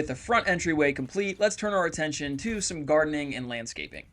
With the front entryway complete, let's turn our attention to some gardening and landscaping.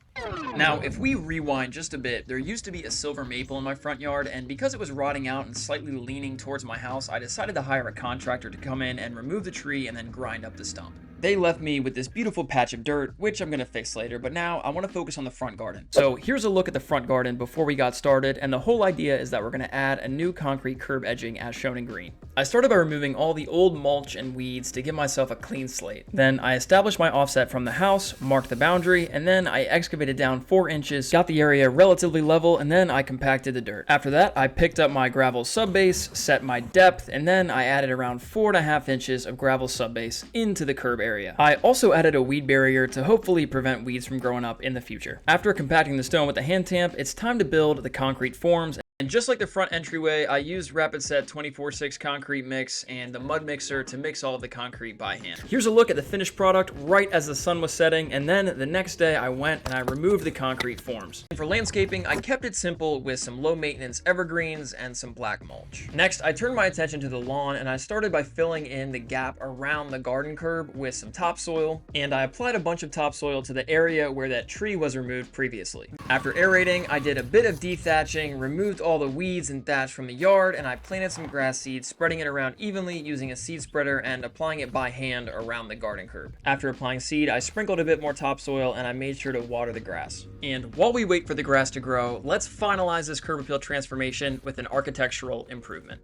Now, if we rewind just a bit, there used to be a silver maple in my front yard, and because it was rotting out and slightly leaning towards my house, I decided to hire a contractor to come in and remove the tree and then grind up the stump. They left me with this beautiful patch of dirt, which I'm going to fix later, but now I want to focus on the front garden. So here's a look at the front garden before we got started, and the whole idea is that we're going to add a new concrete curb edging as shown in green. I started by removing all the old mulch and weeds to give myself a clean slate. Then I established my offset from the house, marked the boundary, and then I excavated down 4 inches, got the area relatively level, and then I compacted the dirt. After that, I picked up my gravel subbase, set my depth, and then I added around 4.5 inches of gravel subbase into the curb area. I also added a weed barrier to hopefully prevent weeds from growing up in the future. After compacting the stone with the hand tamp, it's time to build the concrete forms. And just like the front entryway, I used Rapid Set 24/6 concrete mix and the mud mixer to mix all of the concrete by hand. Here's a look at the finished product right as the sun was setting, and then the next day I went and I removed the concrete forms. And for landscaping, I kept it simple with some low maintenance evergreens and some black mulch. Next, I turned my attention to the lawn and I started by filling in the gap around the garden curb with some topsoil, and I applied a bunch of topsoil to the area where that tree was removed previously. After aerating, I did a bit of dethatching, removed all the weeds and thatch from the yard, and I planted some grass seeds, spreading it around evenly using a seed spreader and applying it by hand around the garden curb. After applying seed, I sprinkled a bit more topsoil and I made sure to water the grass. And while we wait for the grass to grow, let's finalize this curb appeal transformation with an architectural improvement.